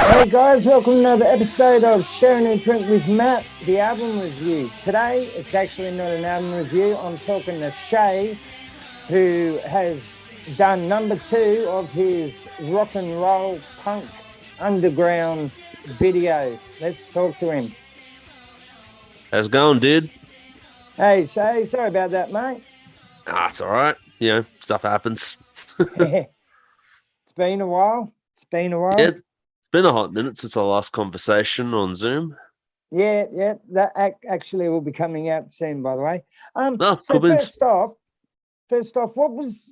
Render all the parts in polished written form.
Hey guys, welcome to another episode of Sharing a Drink with Matt, the album review. Today, it's actually not an album review. I'm talking to Shaye, who has done number 2 of his rock and roll punk underground video. Let's talk to him. How's it going, dude? Hey Shaye, sorry about that, mate. It's all right. Stuff happens. It's been a while. Yeah, it's been a hot minute since our last conversation on Zoom. Yeah. That actually will be coming out soon, by the way. Oh, So cool. first off, was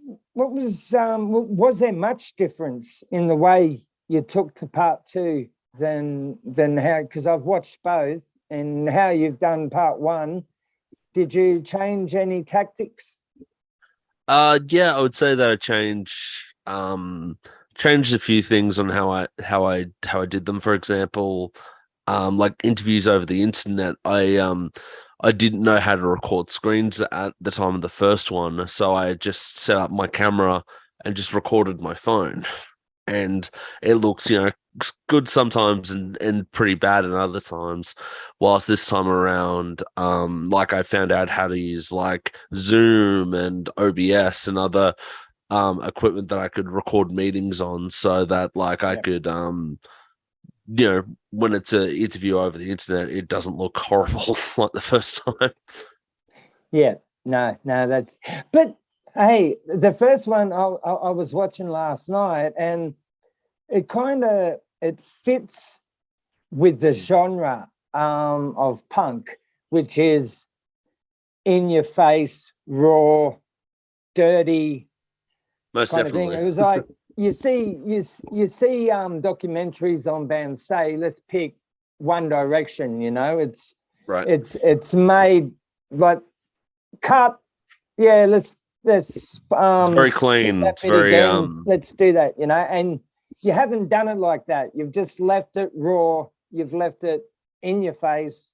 there much difference in the way you took to part 2 than how? Because I've watched both, and how you've done part 1. Did you change any tactics? Yeah, I would say that I changed a few things on how I did them. For example, like interviews over the internet, I didn't know how to record screens at the time of the first one, so I just set up my camera and just recorded my phone. And it looks, good sometimes and pretty bad at other times. Whilst this time around, like I found out how to use like Zoom and OBS and other equipment that I could record meetings on, so that like I could when it's an interview over the internet, it doesn't look horrible like the first time. Yeah, no, that's. But hey, the first one I was watching last night, and it fits with the genre of punk, which is in your face, raw, dirty, Most kind of thing. definitely. It was like you see documentaries on bands say, let's pick One Direction, it's Right. it's made like cut, let's It's very clean. It's very let's do that, and you haven't done it like that. You've just left it raw, you've left it in your face,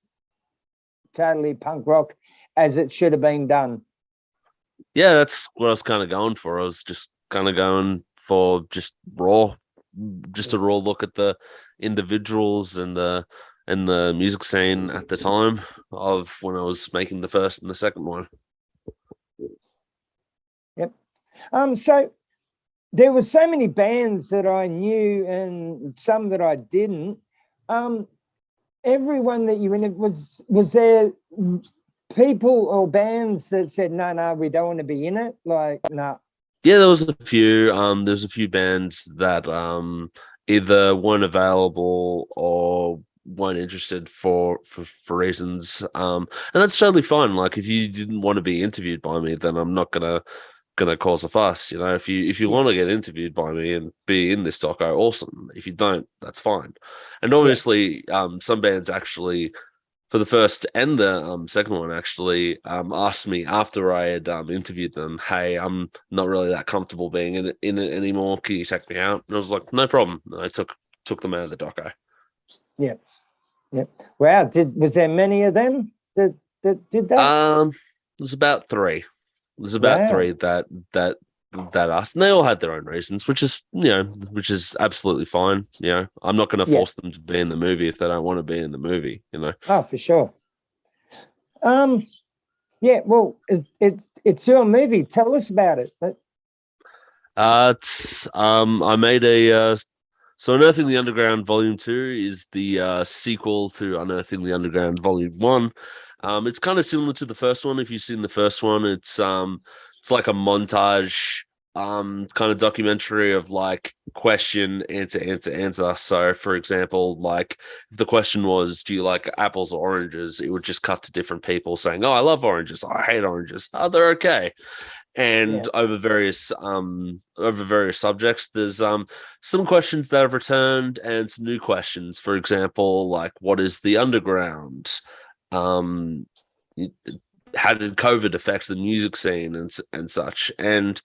totally punk rock as it should have been done. Yeah, that's what I was kind of going for. I was just kind of going for just a raw look at the individuals and the music scene at the time of when I was making the first and the second one. Yep. So there were so many bands that I knew and some that I didn't. Everyone that you in, was there people or bands that said, no, we don't want to be in it? Like, no. Yeah, there was a few. There's a few bands that either weren't available or weren't interested for reasons. And that's totally fine. Like if you didn't want to be interviewed by me, then I'm not gonna cause a fuss. If you want to get interviewed by me and be in this doco, awesome. If you don't, that's fine. And obviously, some bands actually, for the first and the second one, actually asked me after I had interviewed them, "Hey, I'm not really that comfortable being in it anymore. Can you take me out?" And I was like, "No problem." And I took them out of the doco. Yeah. Wow. Was there many of them that did that? There's about 3. There's about 3 that asked, and they all had their own reasons, which is absolutely fine. I'm not going to force them to be in the movie if they don't want to be in the movie. Oh, for sure. Yeah. Well, it's your movie. Tell us about it. I made a so Unearthing the Underground Volume 2 is the sequel to Unearthing the Underground Volume 1. It's kind of similar to the first one. If you've seen the first one, it's like a montage kind of documentary of like question, answer. So for example, like if the question was, do you like apples or oranges? It would just cut to different people saying, oh, I love oranges. I hate oranges. Oh, they're okay. And over various subjects, there's some questions that have returned and some new questions. For example, like what is the underground? How did COVID affect the music scene and such? And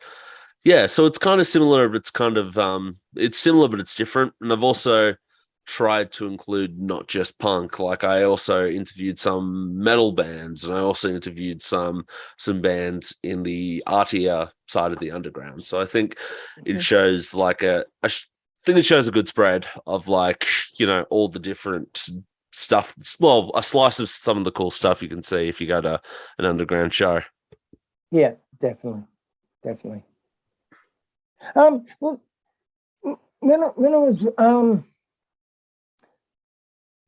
so it's kind of similar, but it's similar, but it's different. And I've also tried to include not just punk. Like I also interviewed some metal bands, and I also interviewed some bands in the artier side of the underground. So I think it shows like think it shows a good spread of like, all the different stuff. Well, a slice of some of the cool stuff you can see if you go to an underground show. Yeah, definitely, definitely. Well, when I was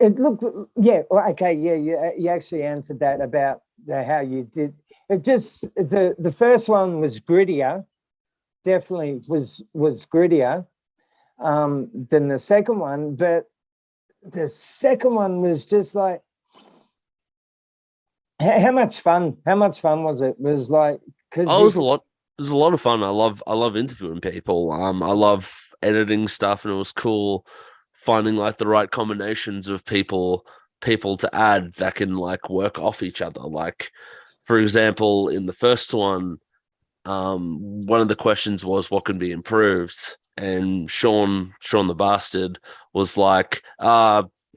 it looked, yeah, well, okay, yeah, you actually answered that about how you did. It just the first one was grittier, definitely was grittier than the second one, but the second one was just like how much fun? How much fun was it? It was like because Oh, it was a lot. It was a lot of fun. I love interviewing people. I love editing stuff, and it was cool finding like the right combinations of people to add that can like work off each other. Like, for example, in the first one of the questions was what can be improved, and Sean the bastard was like,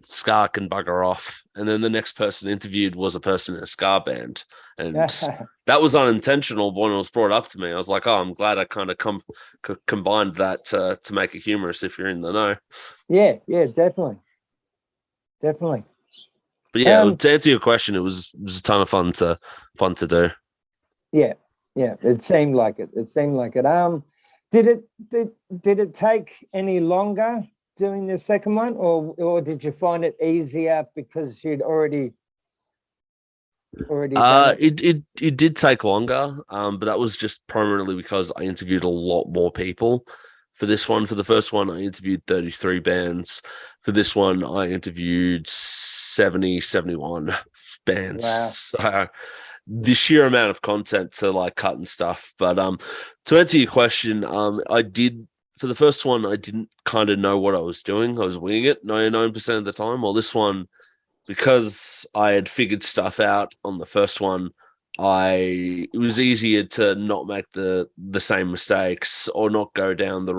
Scar can bugger off. And then the next person interviewed was a person in a Scar band. And that was unintentional. But when it was brought up to me, I was like, oh, I'm glad I kind of combined that to make it humorous if you're in the know. yeah, definitely. But yeah, to answer your question, it was a ton of fun to do. Yeah, it seemed like it. Did it take any longer doing the second one, or did you find it easier because you'd already done it? It did take longer, but that was just primarily because I interviewed a lot more people for this one. For the first one, I interviewed 33 bands. For this one, I interviewed 71 bands. Wow. So the sheer amount of content to like cut and stuff. But to answer your question, I did for the first one, I didn't kind of know what I was doing. I was winging it 99% of the time. Well, this one, because I had figured stuff out on the first one, it was easier to not make the same mistakes or not go down the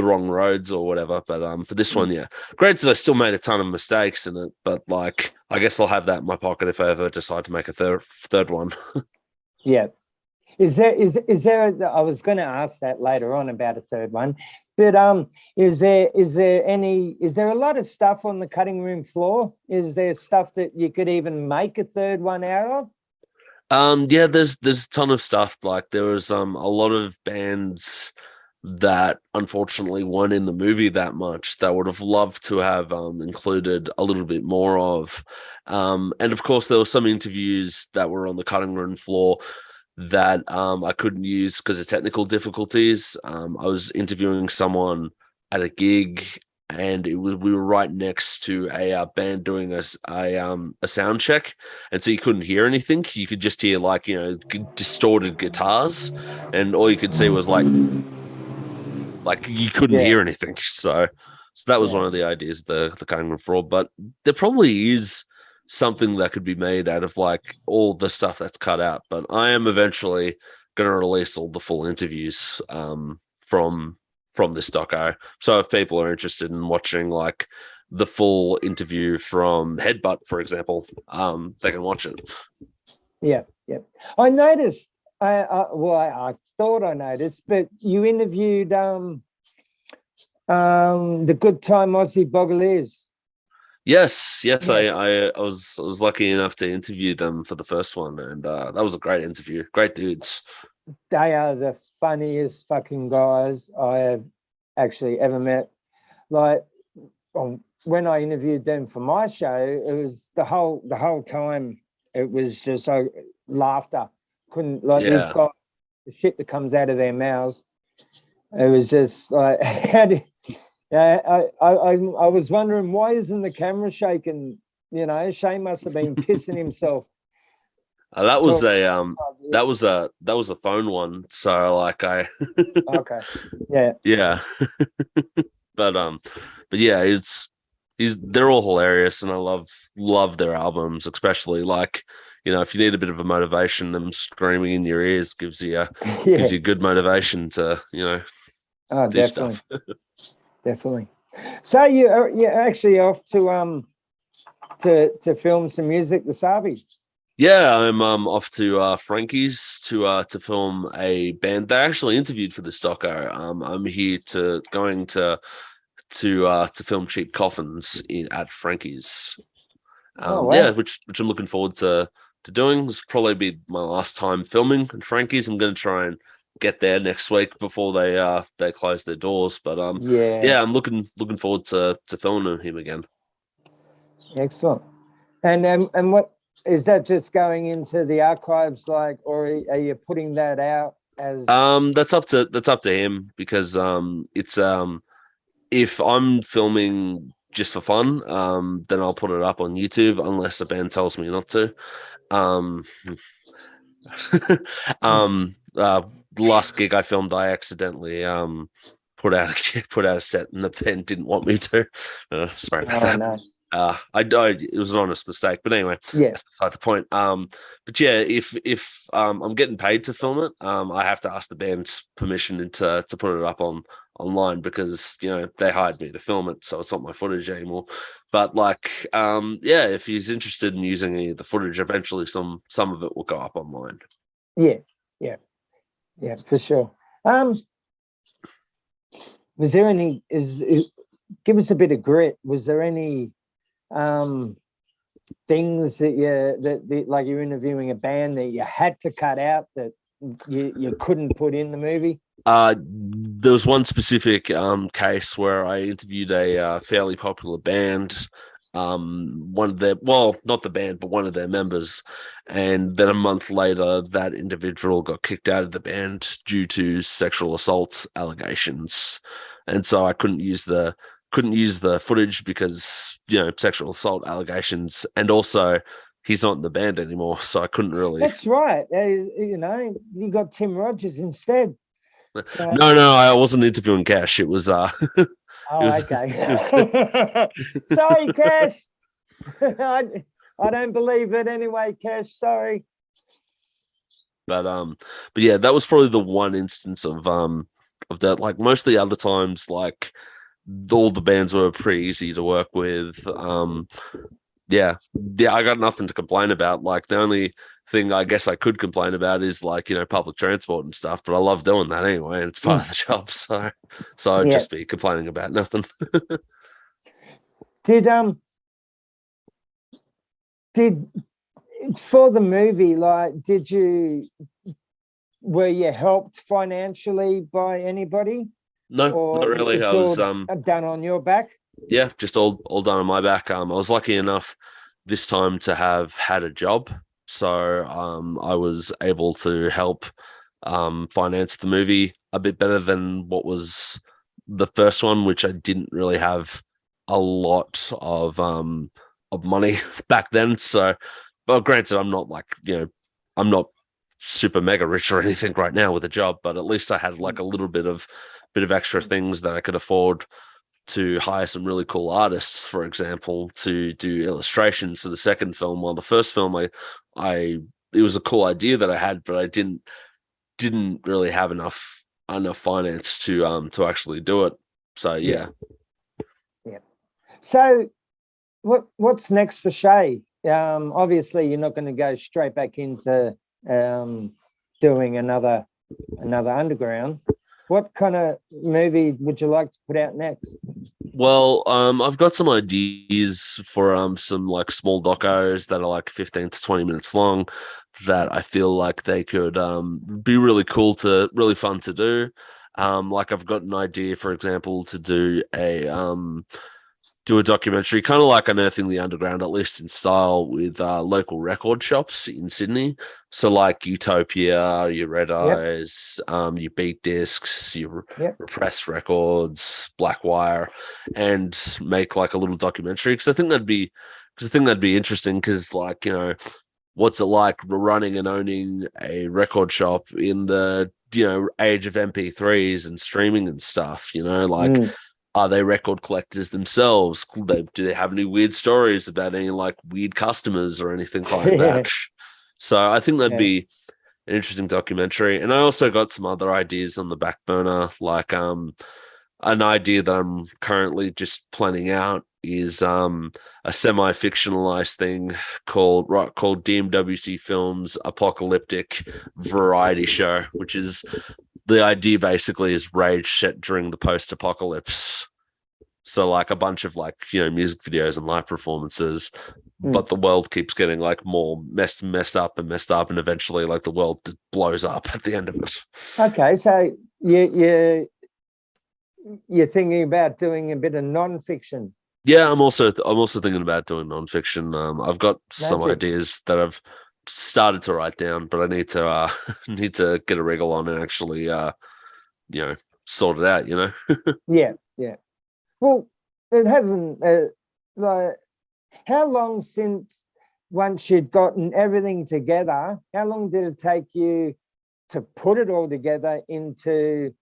wrong roads or whatever. But for this one, yeah, granted, I still made a ton of mistakes in it, but like I guess I'll have that in my pocket if I ever decide to make a third one. Yeah. Is there? I was going to ask that later on about a third one, but is there a lot of stuff on the cutting room floor? Is there stuff that you could even make a third one out of? Yeah, there's a ton of stuff. Like there was a lot of bands that unfortunately weren't in the movie that much that would have loved to have included a little bit more of. And of course there were some interviews that were on the cutting room floor that I couldn't use because of technical difficulties. I was interviewing someone at a gig, and we were right next to a band doing a sound check, and so you couldn't hear anything. You could just hear like distorted guitars, and all you could see was like you couldn't Yeah. hear anything. So that was one of the ideas of the cutting room floor. But there probably is something that could be made out of like all the stuff that's cut out. But I am eventually going to release all the full interviews from this doco. So if people are interested in watching like the full interview from Headbutt, for example, they can watch it. Yeah. I noticed. I thought I noticed, but you interviewed the Good Time Aussie Bogaliers. Yes. I was lucky enough to interview them for the first one, and that was a great interview. Great dudes. They are the funniest fucking guys I have actually ever met. Like when I interviewed them for my show, it was the whole time. It was just so laughter. Couldn't like these guys, the shit that comes out of their mouths. It was just like how do. Yeah, I was wondering why isn't the camera shaking? Shaye must have been pissing himself. That was a phone one. So like I okay, yeah, yeah, but yeah, they're all hilarious, and I love their albums, especially like if you need a bit of a motivation, them screaming in your ears gives you good motivation to do definitely. stuff. Definitely. So you're actually off to film some music this Sabi. Yeah, I'm off to Frankie's to film a band. They actually interviewed for this doco. I'm here going to to film Cheap Coffins at Frankie's. Oh Yeah, wow. which I'm looking forward to doing. This will probably be my last time filming at Frankie's. I'm going to try and get there next week before they close their doors. But Yeah. yeah, I'm looking forward to filming him again. Excellent. And what is that just going into the archives, like, or are you putting that out as? That's up to him because it's if I'm filming just for fun, then I'll put it up on YouTube unless the band tells me not to. Um, the last gig I filmed, I accidentally put out a set, and the band didn't want me to. Sorry about that. No. It was an honest mistake, but anyway, Yeah. that's beside the point. But yeah, if I'm getting paid to film it, I have to ask the band's permission to put it up online because they hired me to film it, so it's not my footage anymore. But yeah, if he's interested in using any of the footage, eventually some of it will go up online. Yeah. For sure. Was there any? Give us a bit of grit. Was there any things that like you're interviewing a band that you had to cut out that you couldn't put in the movie? There was one specific case where I interviewed a fairly popular band, one of their, well, not the band, but one of their members, and then a month later, that individual got kicked out of the band due to sexual assault allegations, and so I couldn't use the footage because sexual assault allegations, and also he's not in the band anymore, so I couldn't really. That's right. You got Tim Rogers instead. So... No, I wasn't interviewing Cash. It was Oh, okay. Sorry, Cash. I don't believe it anyway, Cash. Sorry. But yeah, that was probably the one instance of that. Like most of the other times, like all the bands were pretty easy to work with. Yeah, I got nothing to complain about. Like the only thing I guess I could complain about is public transport and stuff, but I love doing that anyway, and it's part of the job. So I'd just be complaining about nothing. Did for the movie, were you helped financially by anybody? No, or not really. It's I was all done on your back. Yeah, just all done on my back. I was lucky enough this time to have had a job, so I was able to help finance the movie a bit better than what was the first one, which I didn't really have a lot of money back then. So, but granted, I'm not I'm not super mega rich or anything right now with a job, but at least I had like a little bit of extra things that I could afford to hire some really cool artists, for example, to do illustrations for the second film. While the first film, it was a cool idea that I had, but I didn't really have enough finance to actually do it. So yeah. So what's next for Shaye? Obviously, you're not going to go straight back into doing another underground. What kind of movie would you like to put out next? Well, I've got some ideas for some like small docos that are like 15 to 20 minutes long that I feel like they could be really fun to do. Like I've got an idea, for example, to do a documentary, kind of like Unearthing the Underground, at least in style, with local record shops in Sydney. So like Utopia, your Red Eyes, your Beat Discs, your Repressed Records, Blackwire, and make like a little documentary because I think that'd be interesting because what's it like running and owning a record shop in the age of MP3s and streaming and stuff, Are they record collectors themselves? Do they have any weird stories about any like weird customers or anything like that? So I think that'd be an interesting documentary. And I also got some other ideas on the back burner, like an idea that I'm currently just planning out is a semi-fictionalized thing called DMWC Films Apocalyptic Variety Show, which is the idea basically is rage set during the post-apocalypse. So like a bunch of like, music videos and live performances, Mm. but the world keeps getting like more messed up, and eventually like the world blows up at the end of it. Okay, so you're thinking about doing a bit of non-fiction. Yeah, I'm also thinking about doing nonfiction. I've got some Magic. ideas that I've started to write down, but I need to need to get a wriggle on and actually you know sort it out. Yeah, yeah. Well, it hasn't. Like, how long since once you'd gotten everything together? How long did it take you to put it all together into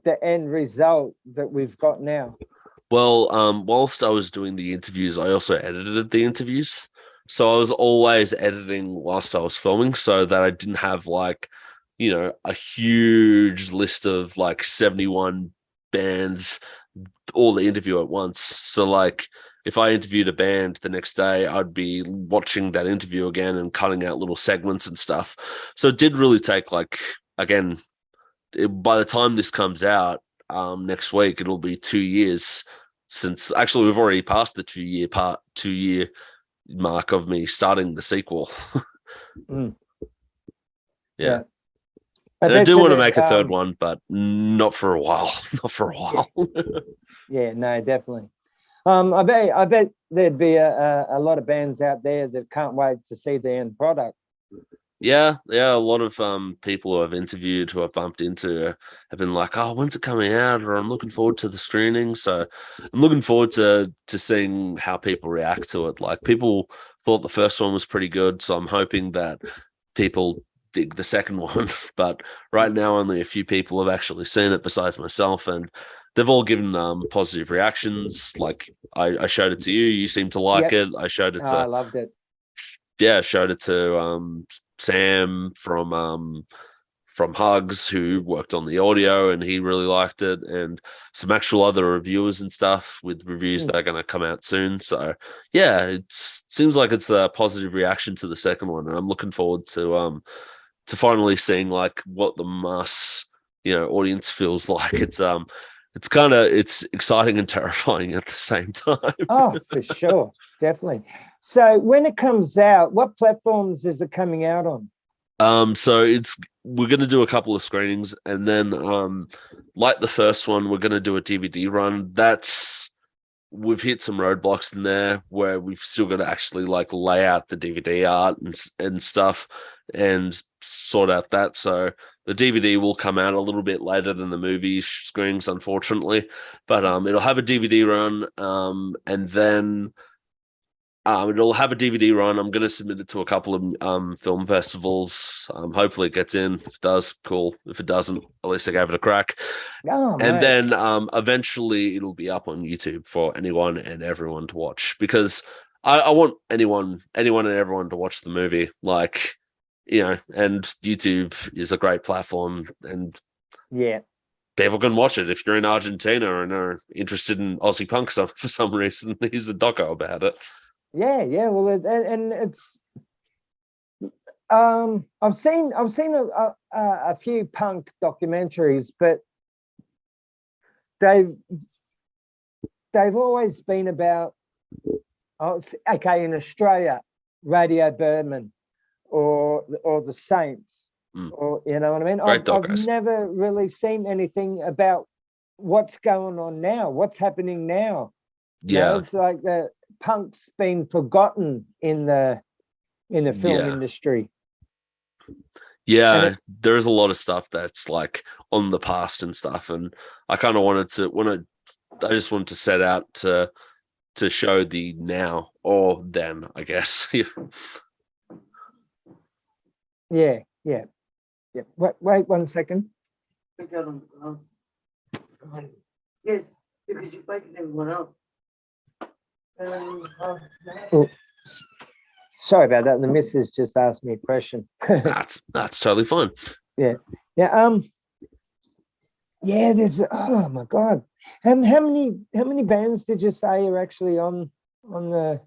the end result that we've got now? Well, whilst I was doing the interviews, I also edited the interviews. So I was always editing whilst I was filming so that I didn't have like, a huge list of like 71 bands, all the interview at once. So like if I interviewed a band the next day, I'd be watching that interview again and cutting out little segments and stuff. So it did really take like, again, by the time this comes out next week, it'll be 2 years since actually we've already passed the 2 year mark of me starting the sequel. Mm, Yeah. yeah, I And I bet do you want to that. make a third one, but not for a while. Not for a Yeah, while. yeah, no, definitely. I bet there'd be a lot of bands out there that can't wait to see the end product. Yeah, yeah. A lot of people who I've interviewed, who I've bumped into, have been like, "Oh, when's it coming out?" Or "I'm looking forward to the screening." So I'm looking forward to seeing how people react to it. Like people thought the first one was pretty good, so I'm hoping that people dig the second one. But right now, only a few people have actually seen it besides myself, and they've all given positive reactions. Like I showed it to you, you seem to like Yep, it. I showed it oh, I to loved it. showed it to Sam from Hugs, who worked on the audio, and he really liked it, and some actual other reviewers and stuff with reviews Mm. that are going to come out soon. So yeah, it seems like it's a positive reaction to the second one, and I'm looking forward to finally seeing like what the mass audience feels like. It's exciting and terrifying at the same time. Oh, for sure, definitely. So when it comes out, what platforms is it coming out on? So we're gonna do a couple of screenings, and then like the first one, we're gonna do a DVD run. We've hit some roadblocks in there where we've still got to actually like lay out the DVD art and stuff and sort out that. So the DVD will come out a little bit later than the movie screenings, unfortunately, but it'll have a DVD run, and then. It'll have a DVD run. I'm going to submit it to a couple of film festivals. Hopefully it gets in. If it does, cool. If it doesn't, at least I gave it a crack. Oh, And mate. then eventually it'll be up on YouTube for anyone and everyone to watch, because I want anyone and everyone to watch the movie. Like, and YouTube is a great platform, and Yeah, people can watch it. If you're in Argentina and are interested in Aussie punk for some reason, here's a doco about it. yeah, yeah. Well, and it's I've seen a few punk documentaries, but they've they've always been about, okay, in Australia, Radio Birdman or the Saints, Mm. or you know what I mean. Great I've docos. never really seen anything about what's going on now, what's happening now. Yeah, It's like the punk's been forgotten in the film yeah, industry, and yeah. it, There is a lot of stuff that's like on the past and stuff, and I kind of wanted to I just wanted to set out to show the now or then, I guess. yeah, yeah, yeah. Wait 1 second. Yes, because you're waking everyone up. Oh, sorry about that. The missus just asked me a question. That's totally fine. Yeah, yeah. Yeah. There's, oh my god. How many bands did you say are actually on the?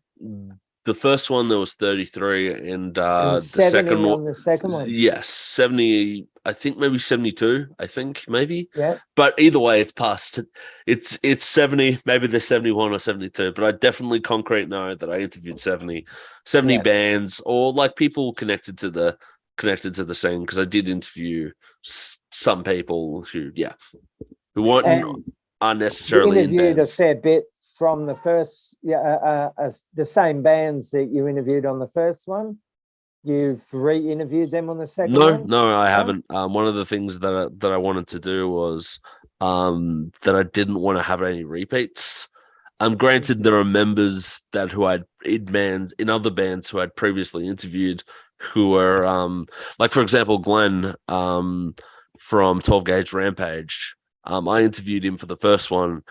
the first one there was 33, and And the 70 second on one, the second one. yes, 70. I think maybe 72. I think maybe. Yeah. But either way, it's past. It's 70. Maybe there's 71 or 72. But I definitely concrete know that I interviewed 70 Yeah. bands or like people connected to the scene, because I did interview some people who weren't And unnecessarily you in interviewed a bands. fair bit from the first, the same bands that you interviewed on the first one. You've re-interviewed them on the second one? No, I haven't. One of the things that I wanted to do was that I didn't want to have any repeats. Granted, there are members who I'd in other bands who I'd previously interviewed who were like, for example, Glenn from 12 Gauge Rampage. I interviewed him for the first one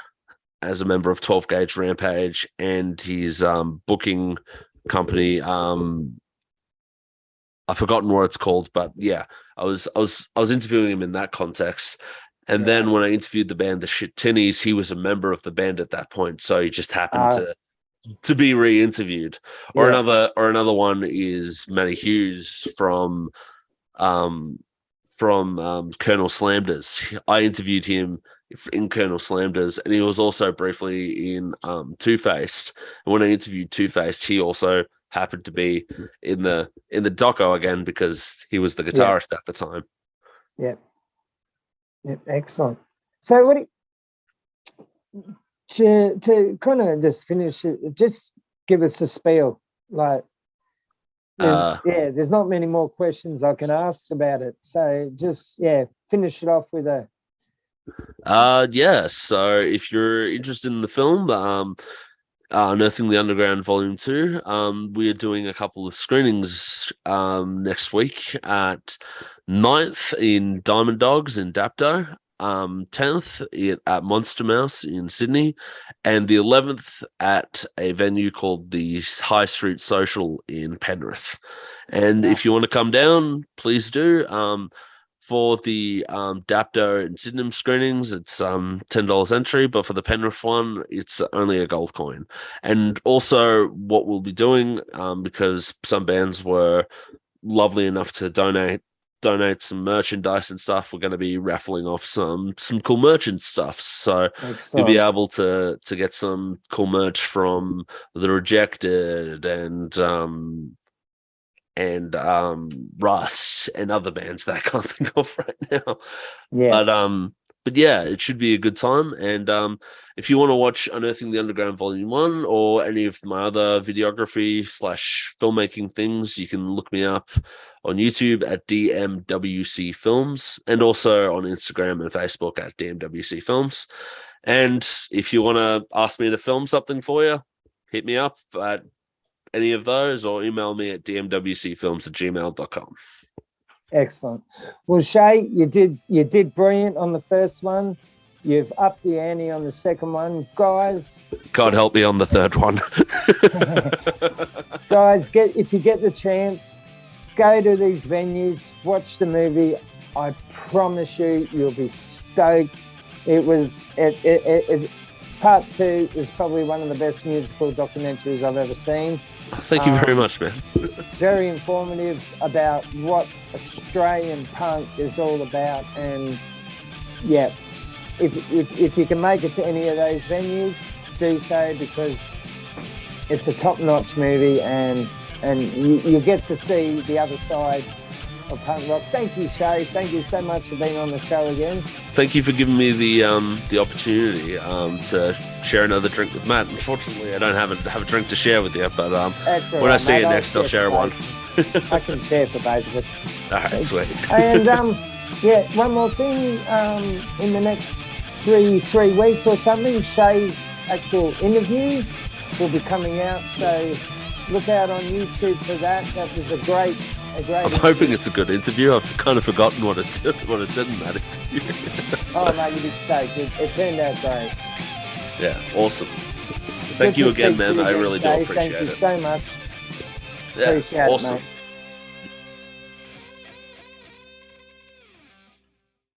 as a member of 12 Gauge Rampage and his booking company. I've forgotten what it's called, but yeah, I was interviewing him in that context. And then when I interviewed the band, the Shit Tinnies, he was a member of the band at that point, so he just happened to be re-interviewed. Or another one is Matty Hughes from Colonel Slamders. I interviewed him in Colonel Slamders, and he was also briefly in Two Faced. And when I interviewed Two Faced, he also happened to be in the doco again because he was the guitarist at the time. Yeah. Yeah, excellent. So what to kind of just finish it, just give us a spiel. Like there's not many more questions I can ask about it. So just finish it off with a so if you're interested in the film, Unearthing the Underground Volume 2. We are doing a couple of screenings next week at 9th in Diamond Dogs in Dapto, 10th at Monster Mouse in Sydney, and the 11th at a venue called the High Street Social in Penrith. And if you want to come down, please do. For the Dapto and Sydenham screenings, it's $10 entry, but for the Penrith one, it's only a gold coin. And also, what we'll be doing, because some bands were lovely enough to donate some merchandise and stuff, we're going to be raffling off some cool merchant stuff. So you'll be able to get some cool merch from The Rejected and Russ and other bands that I can't think of right now. But yeah, it should be a good time. And if you want to watch Unearthing the Underground Volume 1 or any of my other videography / filmmaking things, you can look me up on YouTube at DMWC Films and also on Instagram and Facebook at DMWC Films. And if you want to ask me to film something for you, hit me up at any of those or email me at dmwcfilms@gmail.com. Excellent. Well, Shaye, you did brilliant on the first one. You've upped the ante on the second one. Guys, God help me on the third one. Guys, if you get the chance, go to these venues, watch the movie. I promise you'll be stoked. Part 2 is probably one of the best musical documentaries I've ever seen. Thank you very much, man. Very informative about what Australian punk is all about. And if you can make it to any of those venues, do so, because it's a top-notch movie and you get to see the other side of punk rock. Thank you, Shaye. Thank you so much for being on the show again. Thank you for giving me the opportunity to share another drink with Matt. Unfortunately, I don't have a drink to share with you, but when I see you next, I'll share one. I can share for both of us. All right, sweet. And one more thing. In the next three weeks or something, Shaye's actual interview will be coming out. So look out on YouTube for that. That was a great. I'm hoping it's a good interview. I've kind of forgotten what I said in that interview. Oh, mate, you'd be stoked. It turned out great. Yeah, awesome. Thank you again, man. I really do appreciate it. Thank you so much. Yeah, Appreciate awesome. it, mate.